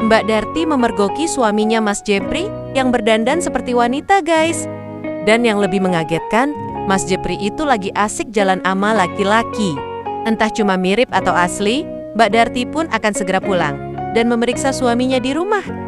Mbak Darti memergoki suaminya Mas Jepri yang berdandan seperti wanita, guys. Dan yang lebih mengagetkan, Mas Jepri itu lagi asik jalan sama laki-laki. Entah cuma mirip atau asli, Mbak Darti pun akan segera pulang dan memeriksa suaminya di rumah.